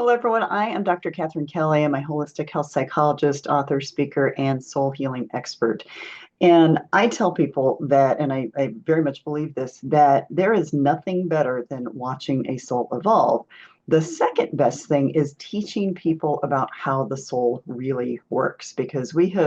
Hello, everyone. I am Dr. Katherine Kelly. I'm a holistic health psychologist, author, speaker, and soul healing expert. And I tell people that, and I very much believe this, that there is nothing better than watching a soul evolve. The second best thing is teaching people about how the soul really works, because we've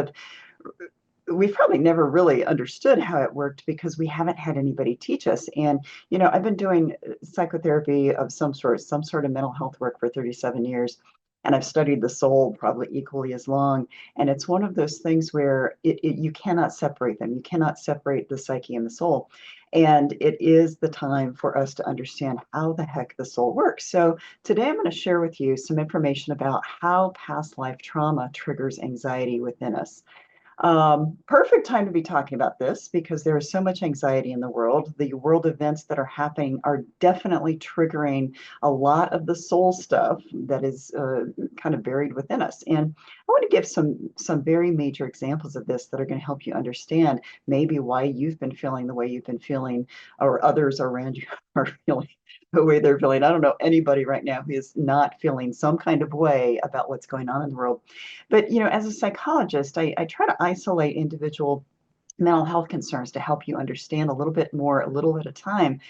probably never really understood how it worked because we haven't had anybody teach us. And, I've been doing psychotherapy of some sort of mental health work for 37 years. And I've studied the soul probably equally as long. And it's one of those things where you cannot separate them. You cannot separate the psyche and the soul. And it is the time for us to understand how the heck the soul works. So today I'm going to share with you some information about how past life trauma triggers anxiety within us. Perfect time to be talking about this because there is so much anxiety in the world. The world events that are happening are definitely triggering a lot of the soul stuff that is kind of buried within us. And I want to give some very major examples of this that are going to help you understand maybe why you've been feeling the way you've been feeling, or others around you are feeling the way they're feeling. I don't know anybody right now who is not feeling some kind of way about what's going on in the world. But, as a psychologist, I try to isolate individual mental health concerns to help you understand a little bit more, a little at a time,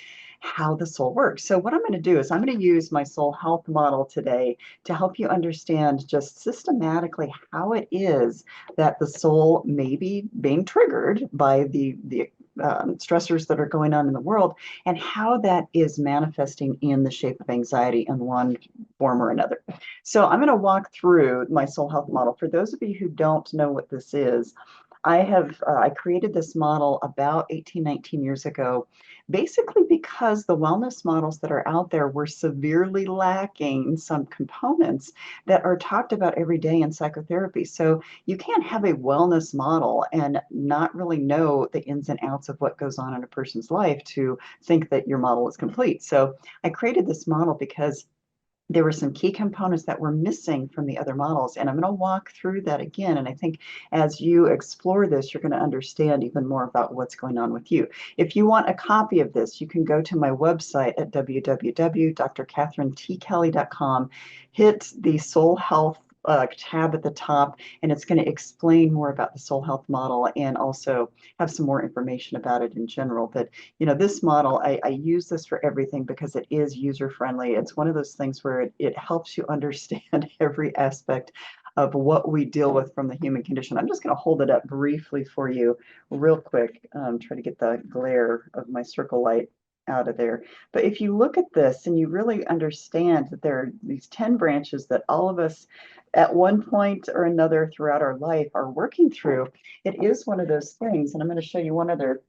how the soul works. So what I'm going to do is I'm going to use my soul health model today to help you understand just systematically how it is that the soul may be being triggered by the stressors that are going on in the world, and how that is manifesting in the shape of anxiety in one form or another. So I'm going to walk through my soul health model. For those of you who don't know what this is, I created this model about 18, 19 years ago, basically because the wellness models that are out there were severely lacking some components that are talked about every day in psychotherapy. So you can't have a wellness model and not really know the ins and outs of what goes on in a person's life to think that your model is complete. So I created this model because there were some key components that were missing from the other models. And I'm going to walk through that again. And I think as you explore this, you're going to understand even more about what's going on with you. If you want a copy of this, you can go to my website at www.drkatherine.Kelly.com, hit the Soul Health tab at the top, and it's going to explain more about the soul health model and also have some more information about it in general. But this model, I use this for everything because it is user friendly. It's one of those things where it helps you understand every aspect of what we deal with from the human condition. I'm just going to hold it up briefly for you real quick, try to get the glare of my circle light out of there. But if you look at this and you really understand that there are these 10 branches that all of us at one point or another throughout our life are working through, it is one of those things. And I'm going to show you one other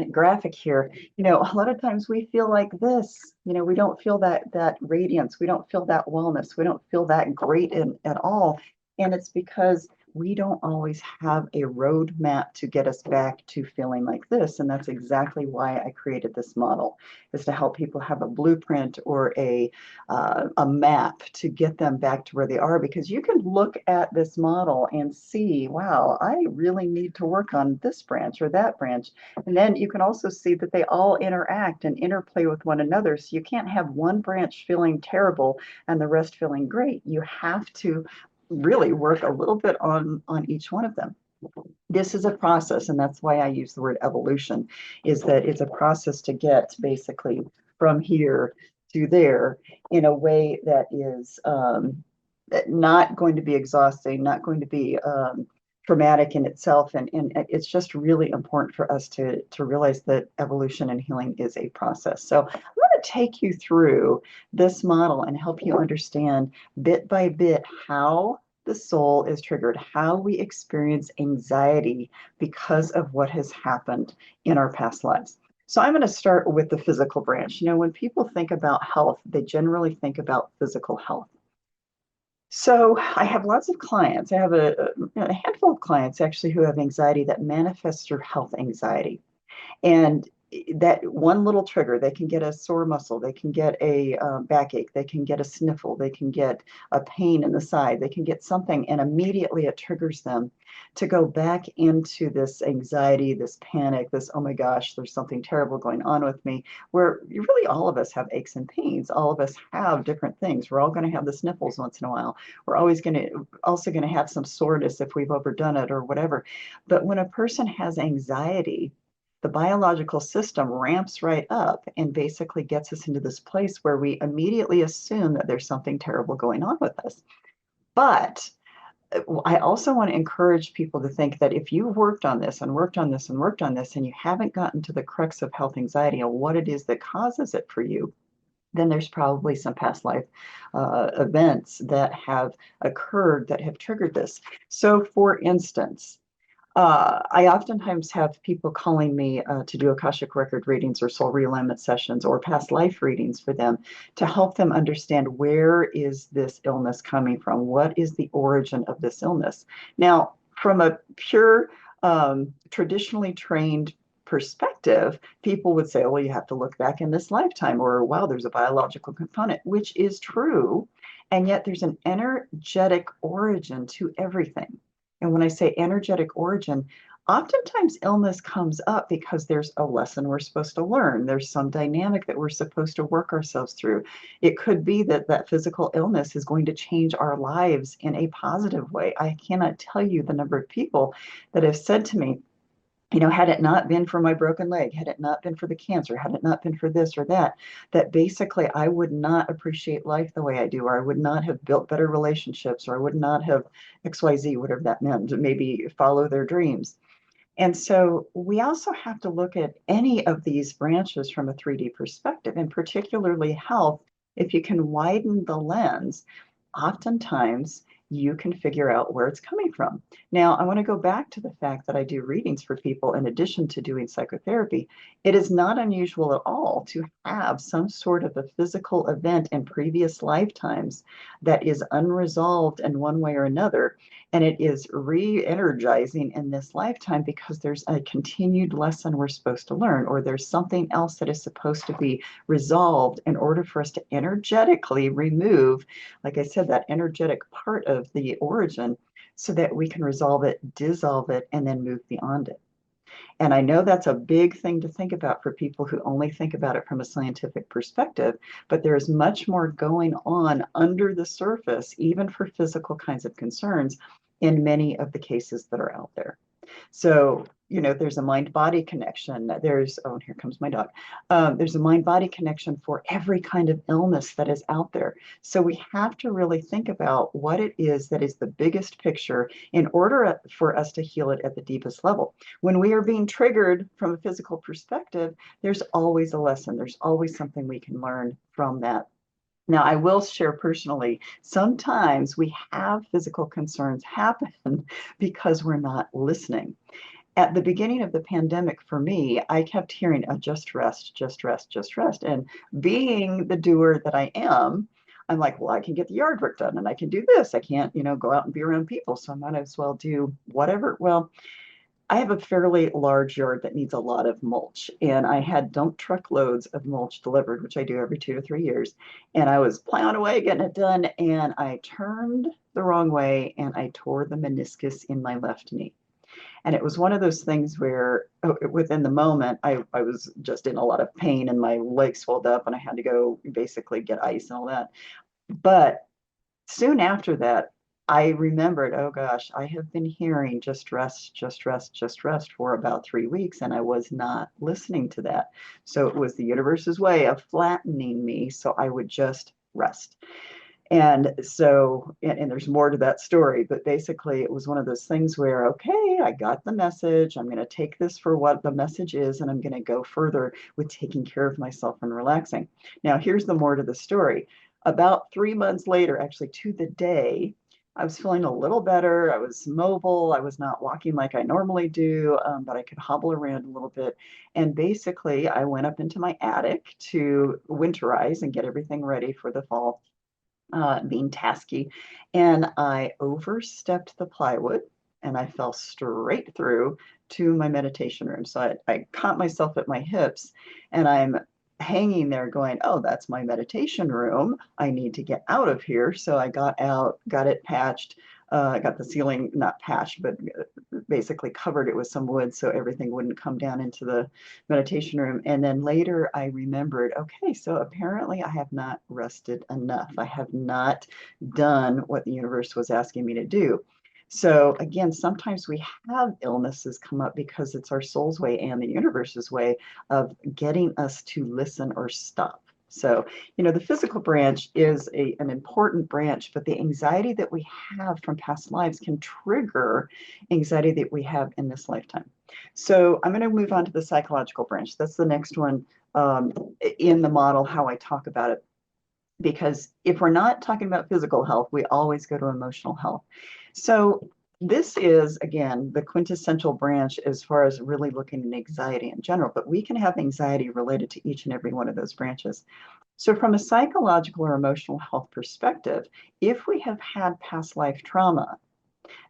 graphic here. A lot of times we feel like this. We don't feel that radiance. We don't feel that wellness. We don't feel that great at all. And it's because we don't always have a roadmap to get us back to feeling like this. And that's exactly why I created this model, is to help people have a blueprint or a map to get them back to where they are. Because you can look at this model and see, wow, I really need to work on this branch or that branch. And then you can also see that they all interact and interplay with one another. So you can't have one branch feeling terrible and the rest feeling great. You have to really work a little bit on each one of them. This is a process, and that's why I use the word evolution, is that it's a process to get basically from here to there in a way that is not going to be exhausting, not going to be traumatic in itself. And it's just really important for us to realize that evolution and healing is a process. So I'm going to take you through this model and help you understand bit by bit how the soul is triggered, how we experience anxiety because of what has happened in our past lives. So I'm going to start with the physical branch. When people think about health, they generally think about physical health. So I have lots of clients. I have a handful of clients actually who have anxiety that manifests through health anxiety. And that one little trigger, they can get a sore muscle, they can get a backache, they can get a sniffle, they can get a pain in the side, they can get something, and immediately it triggers them to go back into this anxiety, this panic, this, oh my gosh, there's something terrible going on with me, where really all of us have aches and pains. All of us have different things. We're all going to have the sniffles once in a while. We're always going to also going to have some soreness if we've overdone it or whatever. But when a person has anxiety, the biological system ramps right up and basically gets us into this place where we immediately assume that there's something terrible going on with us. But I also want to encourage people to think that if you worked on this and worked on this and worked on this and you haven't gotten to the crux of health anxiety and what it is that causes it for you, then there's probably some past life events that have occurred that have triggered this. So, for instance, I oftentimes have people calling me to do Akashic record readings or soul realignment sessions or past life readings for them to help them understand where is this illness coming from? What is the origin of this illness? Now, from a pure, traditionally trained perspective, people would say, oh, well, you have to look back in this lifetime, or wow, there's a biological component, which is true. And yet there's an energetic origin to everything. And when I say energetic origin, oftentimes illness comes up because there's a lesson we're supposed to learn. There's some dynamic that we're supposed to work ourselves through. It could be that that physical illness is going to change our lives in a positive way. I cannot tell you the number of people that have said to me, you know, had it not been for my broken leg, had it not been for the cancer, had it not been for this or that, that basically I would not appreciate life the way I do, or I would not have built better relationships, or I would not have XYZ, whatever that meant, maybe follow their dreams. And so we also have to look at any of these branches from a 3D perspective, and particularly health. If you can widen the lens, oftentimes you can figure out where it's coming from. Now, I want to go back to the fact that I do readings for people in addition to doing psychotherapy. It is not unusual at all to have some sort of a physical event in previous lifetimes that is unresolved in one way or another. And it is re-energizing in this lifetime because there's a continued lesson we're supposed to learn, or there's something else that is supposed to be resolved in order for us to energetically remove, like I said, that energetic part of the origin so that we can resolve it, dissolve it, and then move beyond it. And I know that's a big thing to think about for people who only think about it from a scientific perspective, but there is much more going on under the surface, even for physical kinds of concerns, in many of the cases that are out there. So, you know, there's a mind-body connection. There's, oh, and here comes my dog. There's a mind-body connection for every kind of illness that is out there. So we have to really think about what it is that is the biggest picture in order for us to heal it at the deepest level. When we are being triggered from a physical perspective, there's always a lesson. There's always something we can learn from that. Now, I will share personally, sometimes we have physical concerns happen because we're not listening. At the beginning of the pandemic, for me, I kept hearing, oh, just rest, just rest, just rest. And being the doer that I am, I'm like, well, I can get the yard work done and I can do this. I can't, you know, go out and be around people. So I might as well do whatever. Well, I have a fairly large yard that needs a lot of mulch, and I had dump truck loads of mulch delivered, which I do every 2 to 3 years. And I was plowing away, getting it done, and I turned the wrong way and I tore the meniscus in my left knee. And it was one of those things where within the moment, I was just in a lot of pain and my leg swelled up and I had to go basically get ice and all that. But soon after that, I remembered, oh gosh, I have been hearing just rest, just rest, just rest for about 3 weeks, and I was not listening to that. So it was the universe's way of flattening me so I would just rest. And so, and there's more to that story, but basically it was one of those things where, okay, I got the message. I'm going to take this for what the message is, and I'm going to go further with taking care of myself and relaxing. Now, here's the more to the story. About 3 months later, actually to the day, I was feeling a little better. I was mobile. I was not walking like I normally do, but I could hobble around a little bit. And basically, I went up into my attic to winterize and get everything ready for the fall, being tasky. And I overstepped the plywood and I fell straight through to my meditation room. So I caught myself at my hips, and I'm hanging there going, oh, that's my meditation room. I need to get out of here. So I got out, got it patched, got the ceiling, not patched, but basically covered it with some wood so everything wouldn't come down into the meditation room. And then later I remembered, okay, so apparently I have not rested enough. I have not done what the universe was asking me to do. So again, sometimes we have illnesses come up because it's our soul's way and the universe's way of getting us to listen or stop. So, the physical branch is an important branch, but the anxiety that we have from past lives can trigger anxiety that we have in this lifetime. So I'm going to move on to the psychological branch. That's the next one in the model, how I talk about it. Because if we're not talking about physical health, we always go to emotional health. So this is, again, the quintessential branch as far as really looking at anxiety in general, but we can have anxiety related to each and every one of those branches. So from a psychological or emotional health perspective, if we have had past life trauma,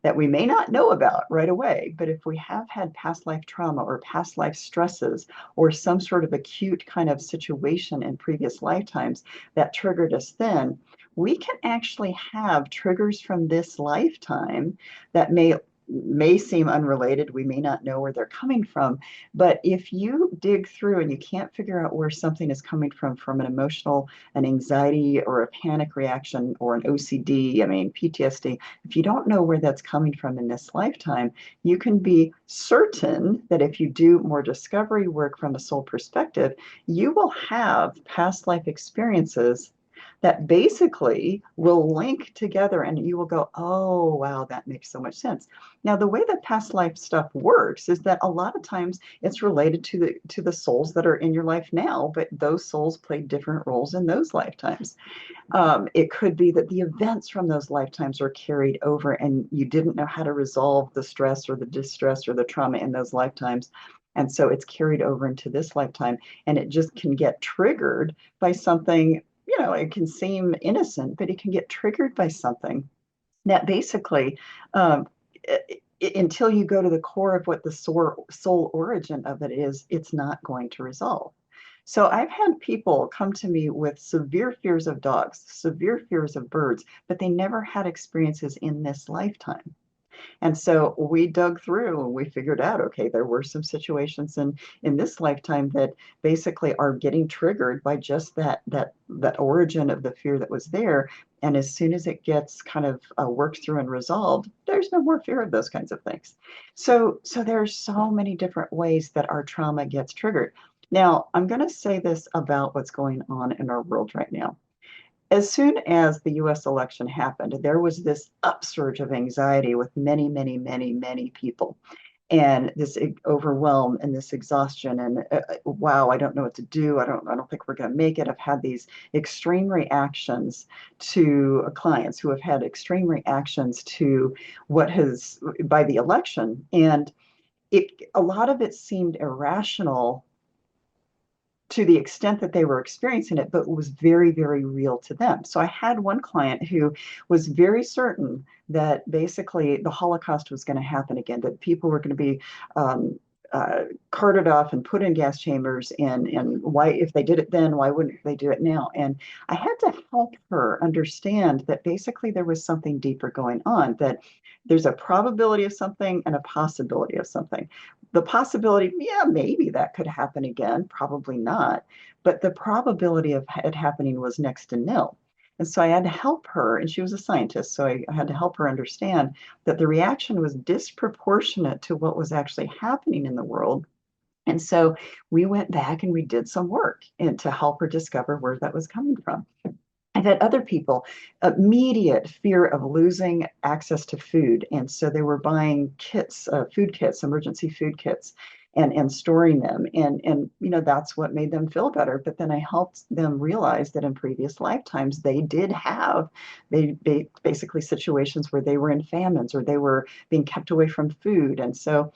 that we may not know about right away, but if we have had past life trauma or past life stresses or some sort of acute kind of situation in previous lifetimes that triggered us then, we can actually have triggers from this lifetime that may seem unrelated. We may not know where they're coming from, but if you dig through and you can't figure out where something is coming from an emotional, an anxiety or a panic reaction or an OCD, PTSD, if you don't know where that's coming from in this lifetime, you can be certain that if you do more discovery work from a soul perspective, you will have past life experiences that basically will link together and you will go, oh, wow, that makes so much sense. Now, the way that past life stuff works is that a lot of times it's related to the souls that are in your life now, but those souls played different roles in those lifetimes. It could be that the events from those lifetimes are carried over and you didn't know how to resolve the stress or the distress or the trauma in those lifetimes. And so it's carried over into this lifetime and it just can get triggered by something. It can seem innocent, but it can get triggered by something that basically, until you go to the core of what the soul origin of it is, it's not going to resolve. So I've had people come to me with severe fears of dogs, severe fears of birds, but they never had experiences in this lifetime. And so we dug through and we figured out, okay, there were some situations in this lifetime that basically are getting triggered by just that origin of the fear that was there. And as soon as it gets kind of worked through and resolved, there's no more fear of those kinds of things. So there's so many different ways that our trauma gets triggered. Now, I'm going to say this about what's going on in our world right now. As soon as the US election happened, there was this upsurge of anxiety with many, many, many, many people, and this overwhelm and this exhaustion and wow, I don't know what to do. I don't think we're going to make it. I've had these extreme reactions to clients who have had extreme reactions to what has by the election, and a lot of it seemed irrational to the extent that they were experiencing it, but it was very, very real to them. So I had one client who was very certain that basically the Holocaust was going to happen again, that people were going to be carted off and put in gas chambers, and why, if they did it then, why wouldn't they do it now? And I had to help her understand that basically there was something deeper going on, that there's a probability of something and a possibility of something. The possibility, yeah, maybe that could happen again, probably not, but the probability of it happening was next to nil. And so I had to help her, and she was a scientist, so I had to help her understand that the reaction was disproportionate to what was actually happening in the world. And so we went back and we did some work and to help her discover where that was coming from. I've had other people, immediate fear of losing access to food. And so they were buying kits, food kits, emergency food kits, and storing them. And that's what made them feel better. But then I helped them realize that in previous lifetimes, they did have basically situations where they were in famines or they were being kept away from food. And so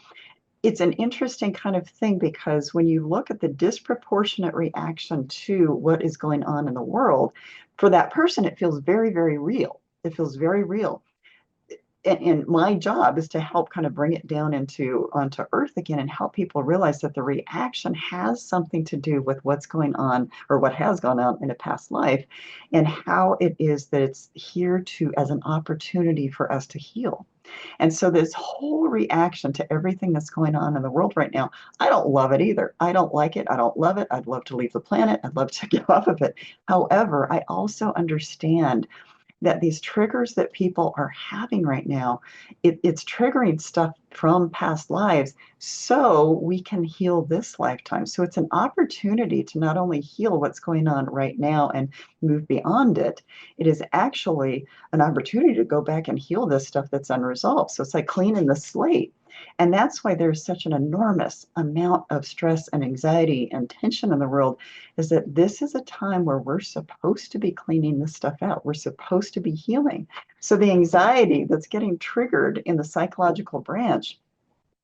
it's an interesting kind of thing, because when you look at the disproportionate reaction to what is going on in the world, for that person, it feels very, very real. It feels very real. and my job is to help kind of bring it down onto earth again and help people realize that the reaction has something to do with what's going on or what has gone on in a past life, and how it is that it's here to as an opportunity for us to heal. And so this whole reaction to everything that's going on in the world right now, I don't love it either. I don't like it. I don't love it. I'd love to leave the planet. I'd love to get off of it. However, I also understand that these triggers that people are having right now, it's triggering stuff from past lives so we can heal this lifetime. So it's an opportunity to not only heal what's going on right now and move beyond it, it is actually an opportunity to go back and heal this stuff that's unresolved. So it's like cleaning the slate. And that's why there's such an enormous amount of stress and anxiety and tension in the world, is that this is a time where we're supposed to be cleaning this stuff out. We're supposed to be healing. So the anxiety that's getting triggered in the psychological branch,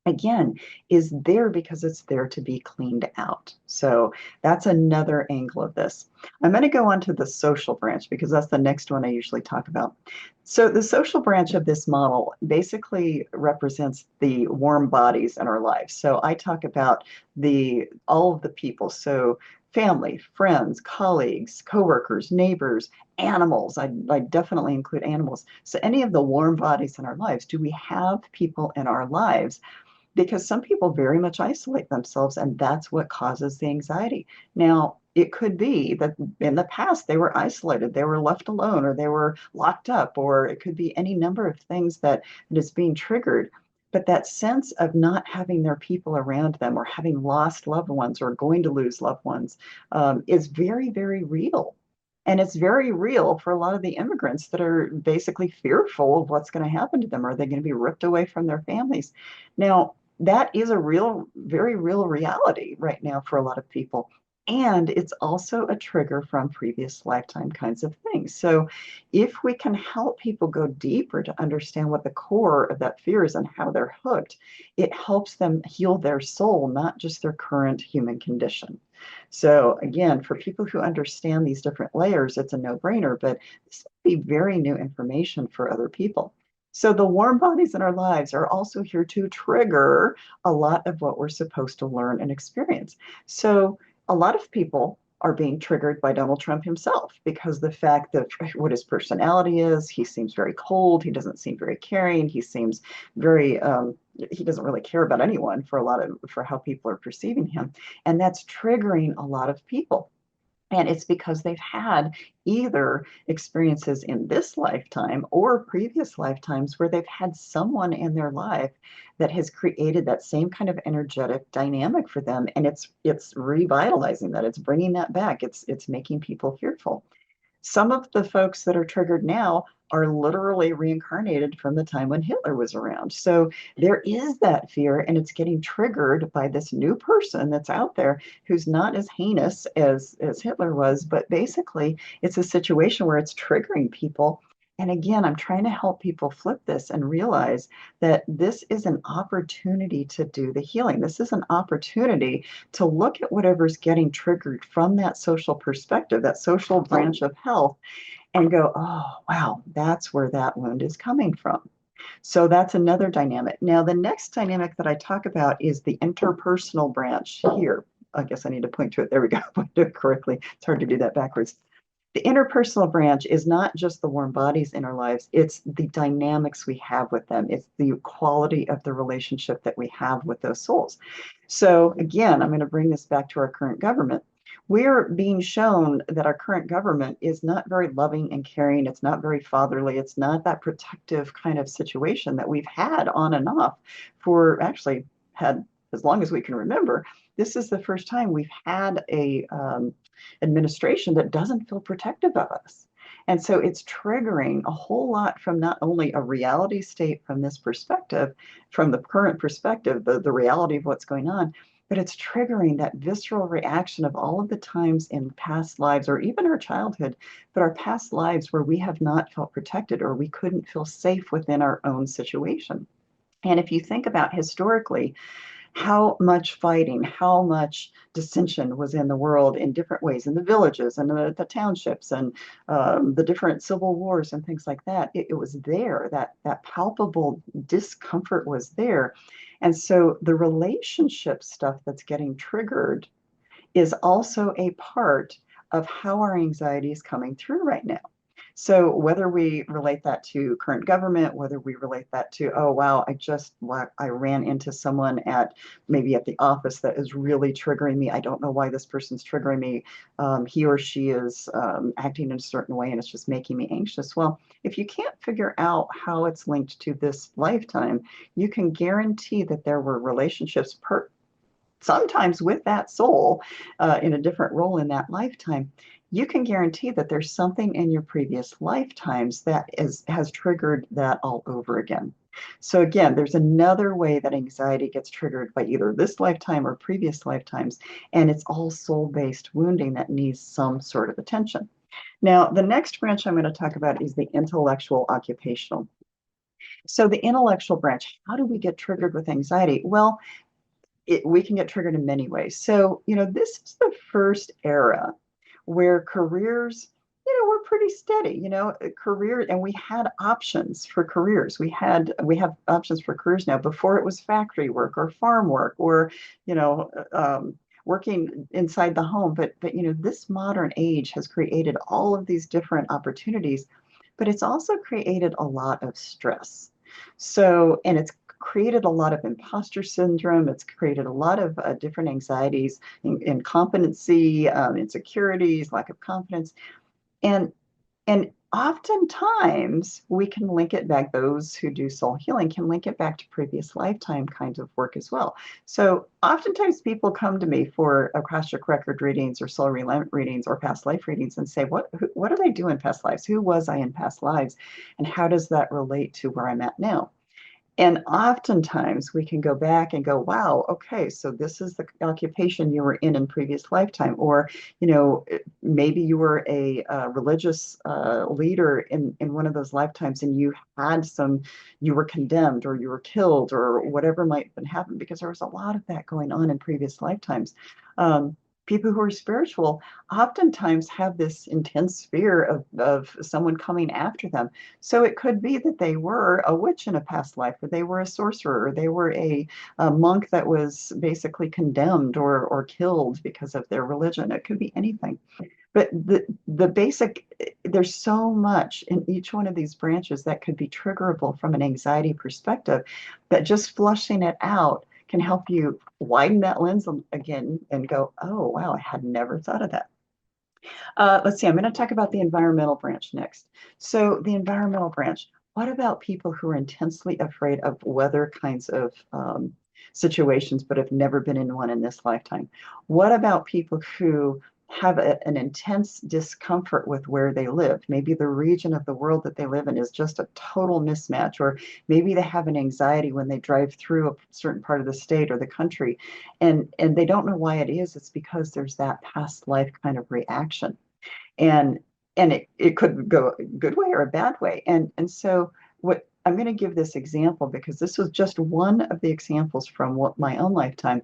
again, is there because it's there to be cleaned out. So that's another angle of this. I'm going to go on to the social branch because that's the next one I usually talk about. So the social branch of this model basically represents the warm bodies in our lives. So I talk about all of the people. So family, friends, colleagues, coworkers, neighbors, animals. I definitely include animals. So any of the warm bodies in our lives, do we have people in our lives? Because some people very much isolate themselves, and that's what causes the anxiety. Now, it could be that in the past they were isolated, they were left alone, or they were locked up, or it could be any number of things that is being triggered. But that sense of not having their people around them, or having lost loved ones, or going to lose loved ones, is very, very real. And it's very real for a lot of the immigrants that are basically fearful of what's going to happen to them. Are they going to be ripped away from their families? Now, that is a real, very real reality right now for a lot of people. And it's also a trigger from previous lifetime kinds of things. So if we can help people go deeper to understand what the core of that fear is and how they're hooked, it helps them heal their soul, not just their current human condition. So again, for people who understand these different layers, it's a no-brainer, but this will be very new information for other people. So the warm bodies in our lives are also here to trigger a lot of what we're supposed to learn and experience. So a lot of people are being triggered by Donald Trump himself because the fact that what his personality is, he seems very cold, he doesn't seem very caring, he seems very he doesn't really care about anyone for how people are perceiving him. And that's triggering a lot of people. And it's because they've had either experiences in this lifetime or previous lifetimes where they've had someone in their life that has created that same kind of energetic dynamic for them. And it's revitalizing that. It's bringing that back. It's making people fearful. Some of the folks that are triggered now are literally reincarnated from the time when Hitler was around. So there is that fear, and it's getting triggered by this new person that's out there who's not as heinous as Hitler was, but basically it's a situation where it's triggering people. And again, I'm trying to help people flip this and realize that this is an opportunity to do the healing. This is an opportunity to look at whatever's getting triggered from that social perspective, that social branch of health, and go, oh, wow, that's where that wound is coming from. So that's another dynamic. Now, the next dynamic that I talk about is the interpersonal branch here. I guess I need to point to it. There we go. Point to it correctly. It's hard to do that backwards. The interpersonal branch is not just the warm bodies in our lives, it's the dynamics we have with them. It's the quality of the relationship that we have with those souls. So again, I'm going to bring this back to our current government. We're being shown that our current government is not very loving and caring. It's not very fatherly. It's not that protective kind of situation that we've had on and off for actually had as long as we can remember. This is the first time we've had a administration that doesn't feel protective of us. And so it's triggering a whole lot from not only a reality state from this perspective, from the current perspective, the reality of what's going on, but it's triggering that visceral reaction of all of the times in past lives, or even our childhood, but our past lives where we have not felt protected or we couldn't feel safe within our own situation. And if you think about historically, how much fighting, how much dissension was in the world in different ways, in the villages and the townships and the different civil wars and things like that. It was there. That palpable discomfort was there. And so the relationship stuff that's getting triggered is also a part of how our anxiety is coming through right now. So whether we relate that to current government, whether we relate that to, oh, wow, I ran into someone at maybe at the office that is really triggering me. I don't know why this person's triggering me. He or she is acting in a certain way and it's just making me anxious. Well, if you can't figure out how it's linked to this lifetime, you can guarantee that there were relationships sometimes with that soul in a different role in that lifetime. You can guarantee that there's something in your previous lifetimes that has triggered that all over again. So again, there's another way that anxiety gets triggered by either this lifetime or previous lifetimes, and it's all soul-based wounding that needs some sort of attention. Now, the next branch I'm going to talk about is the intellectual occupational. So the intellectual branch, how do we get triggered with anxiety? Well, we can get triggered in many ways. So, this is the first era where careers, were pretty steady, career, and we had options for careers. We have options for careers now. Before it was factory work or farm work or, working inside the home. But, this modern age has created all of these different opportunities, but it's also created a lot of stress. So, and it's created a lot of imposter syndrome. It's created a lot of different anxieties, incompetency, insecurities, lack of confidence, and and oftentimes we can link it back. Those who do soul healing can link it back to previous lifetime kinds of work as well. So oftentimes people come to me for Akashic record readings or soul readings or past life readings and say, what did I do in past lives? Who was I in past lives? And how does that relate to where I'm at now? And oftentimes we can go back and go, wow, okay, so this is the occupation you were in previous lifetime. Or, maybe you were a religious leader in one of those lifetimes and you were condemned or you were killed or whatever might have been happened, because there was a lot of that going on in previous lifetimes. People who are spiritual oftentimes have this intense fear of someone coming after them. So it could be that they were a witch in a past life, or they were a sorcerer, or they were a monk that was basically condemned or killed because of their religion. It could be anything. But the basic, there's so much in each one of these branches that could be triggerable from an anxiety perspective, that just flushing it out can help you widen that lens again and go, oh, wow, I had never thought of that. Let's see, I'm going to talk about the environmental branch next. So the environmental branch, what about people who are intensely afraid of weather kinds of situations, but have never been in one in this lifetime? What about people who have an intense discomfort with where they live? Maybe the region of the world that they live in is just a total mismatch, or maybe they have an anxiety when they drive through a certain part of the state or the country, and they don't know why it is. It's because there's that past life kind of reaction, and it could go a good way or a bad way. And so what I'm going to give this example, because this was just one of the examples from my own lifetime.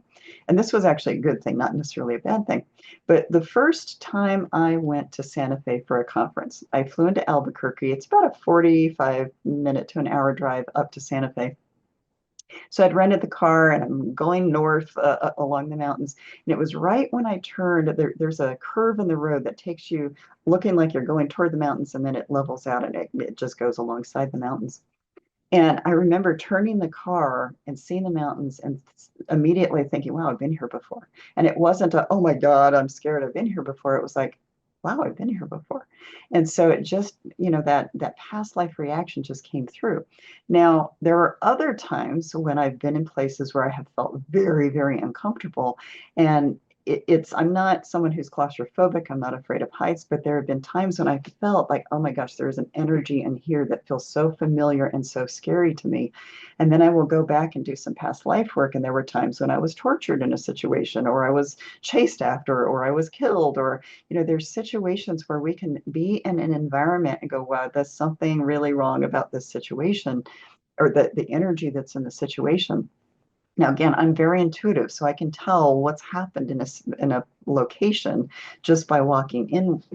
And this was actually a good thing, not necessarily a bad thing. But the first time I went to Santa Fe for a conference, I flew into Albuquerque. It's about a 45-minute to an hour drive up to Santa Fe. So I'd rented the car and I'm going north along the mountains. And it was right when I turned, there's a curve in the road that takes you looking like you're going toward the mountains, and then it levels out and it just goes alongside the mountains. And I remember turning the car and seeing the mountains and immediately thinking, wow, I've been here before. And it wasn't oh my God, I'm scared, I've been here before. It was like, wow, I've been here before. And so it just, that past life reaction just came through. Now, there are other times when I've been in places where I have felt very, very uncomfortable. And I'm not someone who's claustrophobic. I'm not afraid of heights, but there have been times when I felt like, oh my gosh, there's an energy in here that feels so familiar and so scary to me. And then I will go back and do some past life work. And there were times when I was tortured in a situation, or I was chased after, or I was killed, or, there's situations where we can be in an environment and go, wow, there's something really wrong about this situation, or the energy that's in the situation. Now, again, I'm very intuitive, so I can tell what's happened in a location just by walking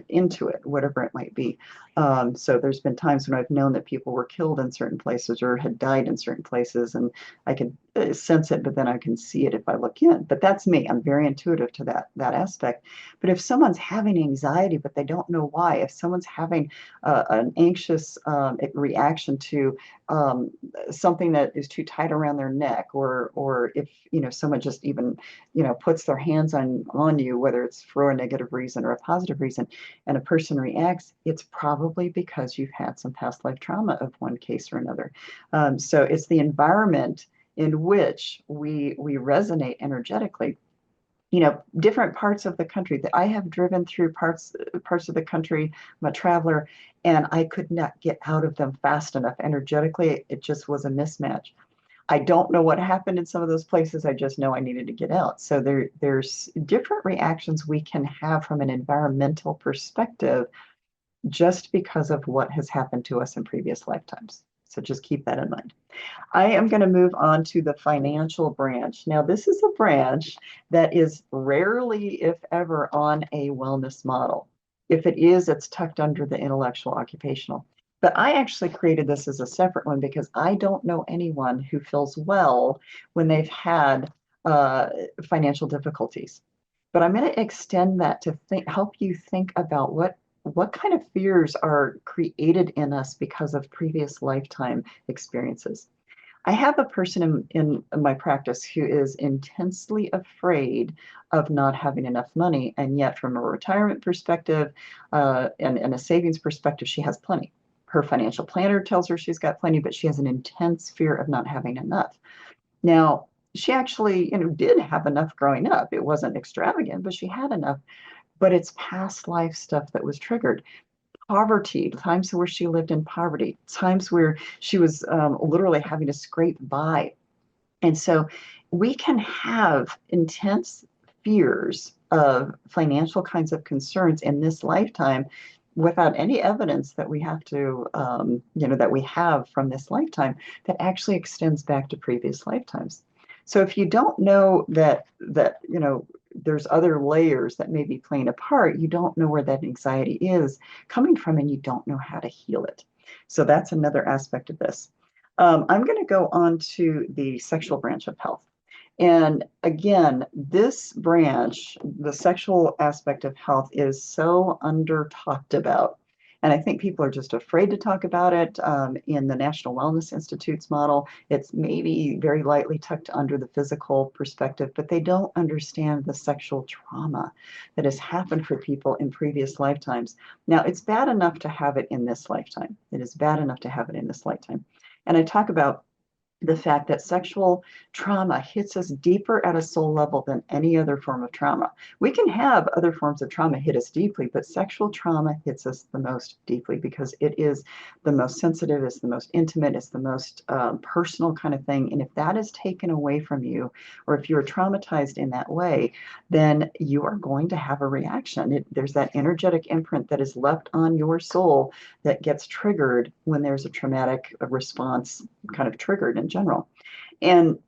into it, whatever it might be. So there's been times when I've known that people were killed in certain places or had died in certain places, and I can sense it, but then I can see it if I look in. But that's me. I'm very intuitive to that aspect. But if someone's having anxiety, but they don't know why, if someone's having an anxious reaction to something that is too tight around their neck, or if someone just even puts their hands on you, whether it's for a negative reason or a positive reason, and a person reacts, it's probably because you've had some past life trauma of one case or another. So it's the environment in which we resonate energetically. Different parts of the country that I have driven through parts of the country. I'm a traveler, and I could not get out of them fast enough energetically. It just was a mismatch. I don't know what happened in some of those places. I just know I needed to get out. So there's different reactions we can have from an environmental perspective just because of what has happened to us in previous lifetimes. So just keep that in mind. I am going to move on to the financial branch. Now, this is a branch that is rarely, if ever, on a wellness model. If it is, it's tucked under the intellectual occupational. But I actually created this as a separate one because I don't know anyone who feels well when they've had financial difficulties. But I'm going to extend that to help you think about what kind of fears are created in us because of previous lifetime experiences. I have a person in my practice who is intensely afraid of not having enough money, and yet from a retirement perspective and a savings perspective, she has plenty. Her financial planner tells her she's got plenty, but she has an intense fear of not having enough. Now, she actually, did have enough growing up. It wasn't extravagant, but she had enough. But it's past life stuff that was triggered. Poverty, times where she lived in poverty, times where she was literally having to scrape by. And so we can have intense fears of financial kinds of concerns in this lifetime without any evidence that we have to, that we have from this lifetime that actually extends back to previous lifetimes. So if you don't know that there's other layers that may be playing a part, you don't know where that anxiety is coming from, and you don't know how to heal it. So that's another aspect of this. I'm going to go on to the sexual branch of health. And again, this branch, the sexual aspect of health, is so under talked about. And I think people are just afraid to talk about it. In the National Wellness Institute's model, it's maybe very lightly tucked under the physical perspective, but they don't understand the sexual trauma that has happened for people in previous lifetimes. Now, it's bad enough to have it in this lifetime. It is bad enough to have it in this lifetime. And I talk about the fact that sexual trauma hits us deeper at a soul level than any other form of trauma. We can have other forms of trauma hit us deeply, but sexual trauma hits us the most deeply because it is the most sensitive, it's the most intimate, it's the most personal kind of thing. And if that is taken away from you, or if you're traumatized in that way, then you are going to have a reaction. There's that energetic imprint that is left on your soul that gets triggered when there's a traumatic response kind of triggered in general. And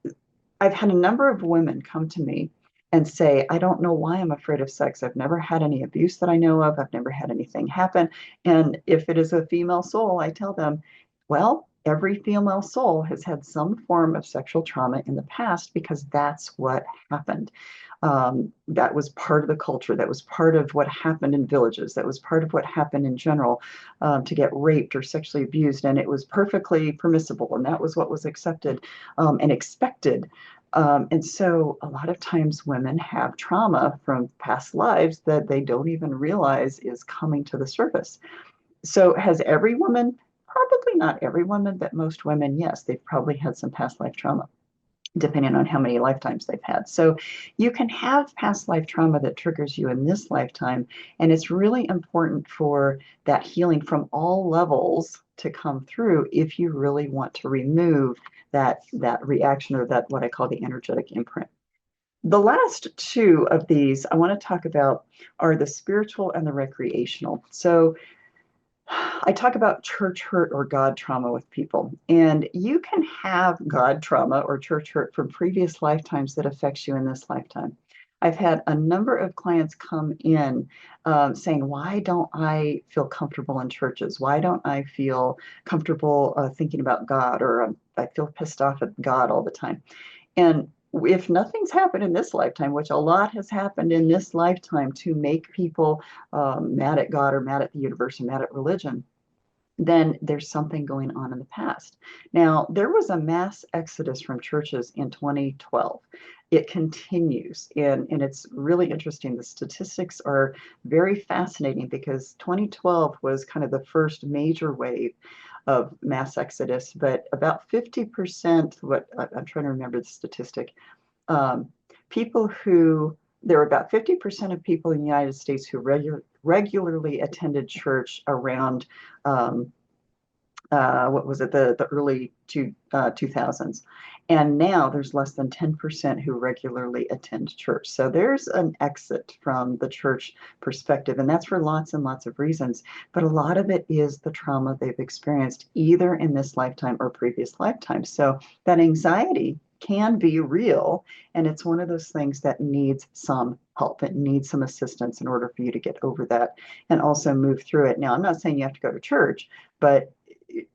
I've had a number of women come to me and say, I don't know why I'm afraid of sex. I've never had any abuse that I know of. I've never had anything happen. And if it is a female soul, I tell them, well, every female soul has had some form of sexual trauma in the past because that's what happened. That was part of the culture. That was part of what happened in villages. That was part of what happened in general, to get raped or sexually abused. And it was perfectly permissible. And that was what was accepted and expected. And so a lot of times women have trauma from past lives that they don't even realize is coming to the surface. So has every woman? Probably not every woman, but most women, yes, they've probably had some past life trauma, depending on how many lifetimes they've had. So you can have past life trauma that triggers you in this lifetime. And it's really important for that healing from all levels to come through if you really want to remove that reaction, or that what I call the energetic imprint. The last two of these I want to talk about are the spiritual and the recreational. So I talk about church hurt or God trauma with people, and you can have God trauma or church hurt from previous lifetimes that affects you in this lifetime. I've had a number of clients come in saying, why don't I feel comfortable in churches? Why don't I feel comfortable thinking about God? Or I feel pissed off at God all the time. And if nothing's happened in this lifetime, which a lot has happened in this lifetime to make people mad at God or mad at the universe or mad at religion, then there's something going on in the past. Now, there was a mass exodus from churches in 2012. It continues, and it's really interesting. The statistics are very fascinating because 2012 was kind of the first major wave of mass exodus, but about 50%, I'm trying to remember the statistic, um, people who, there were about 50% of people in the United States who regularly attended church around, what was it, the early 2000s. And now there's less than 10% who regularly attend church. So there's an exit from the church perspective, and that's for lots and lots of reasons. But a lot of it is the trauma they've experienced either in this lifetime or previous lifetimes. So that anxiety can be real, and it's one of those things that needs some help. It needs some assistance in order for you to get over that and also move through it. Now, I'm not saying you have to go to church, but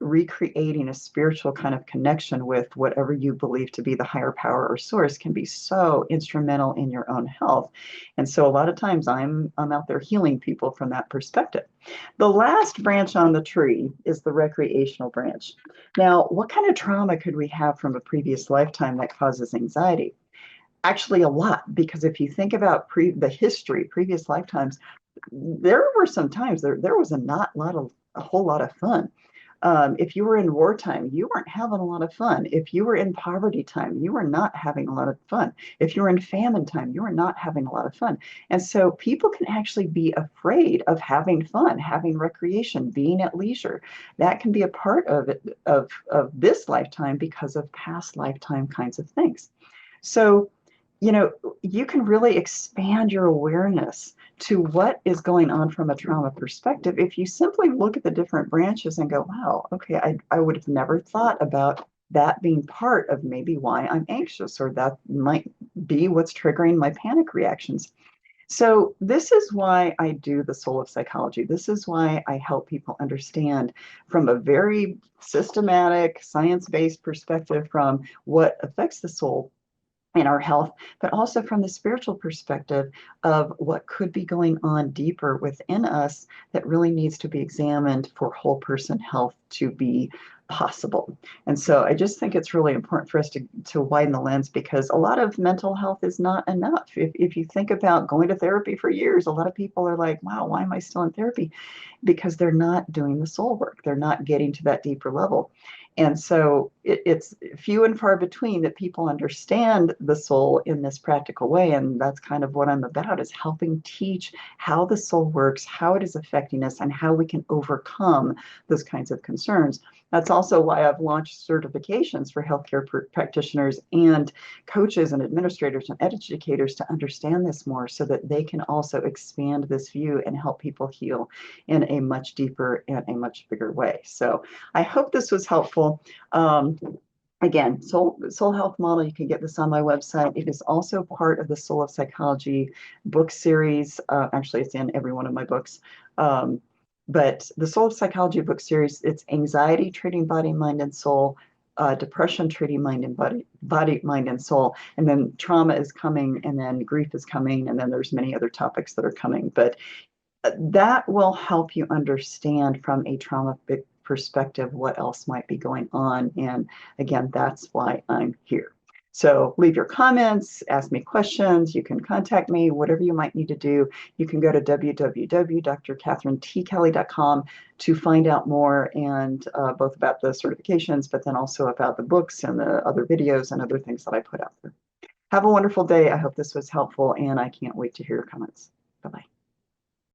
recreating a spiritual kind of connection with whatever you believe to be the higher power or source can be so instrumental in your own health. And so a lot of times I'm out there healing people from that perspective. The last branch on the tree is the recreational branch. Now, what kind of trauma could we have from a previous lifetime that causes anxiety? Actually, a lot, because if you think about the history, previous lifetimes, there were some times there was a whole lot of fun. If you were in wartime, you weren't having a lot of fun. If you were in poverty time, you were not having a lot of fun. If you were in famine time, you were not having a lot of fun. And so people can actually be afraid of having fun, having recreation, being at leisure. That can be a part of it, of this lifetime because of past lifetime kinds of things. So, you can really expand your awareness to what is going on from a trauma perspective if you simply look at the different branches and go, wow, okay, I would have never thought about that being part of maybe why I'm anxious, or that might be what's triggering my panic reactions. So this is why I do the soul of psychology. This is why I help people understand from a very systematic, science-based perspective from what affects the soul in our health, but also from the spiritual perspective of what could be going on deeper within us that really needs to be examined for whole person health to be possible. And so I just think it's really important for us to widen the lens, because a lot of mental health is not enough. If you think about going to therapy for years, a lot of people are like, wow, why am I still in therapy? Because they're not doing the soul work. They're not getting to that deeper level. And so it's few and far between that people understand the soul in this practical way. And that's kind of what I'm about, is helping teach how the soul works, how it is affecting us, and how we can overcome those kinds of concerns. That's also why I've launched certifications for healthcare practitioners and coaches and administrators and educators to understand this more, so that they can also expand this view and help people heal in a much deeper and a much bigger way. So I hope this was helpful. Again, Soul Health Model, you can get this on my website. It is also part of the Soul of Psychology book series. Actually, it's in every one of my books. But the Soul of Psychology book series, it's anxiety, treating body, mind, and soul, depression, treating mind and body, mind, and soul. And then trauma is coming, and then grief is coming, and then there's many other topics that are coming. But that will help you understand from a trauma perspective what else might be going on. And again, that's why I'm here. So leave your comments, ask me questions. You can contact me, whatever you might need to do. You can go to www.Dr.KatherineT.Kelly.com to find out more, and both about the certifications, but then also about the books and the other videos and other things that I put out there. Have a wonderful day. I hope this was helpful, and I can't wait to hear your comments. Bye-bye.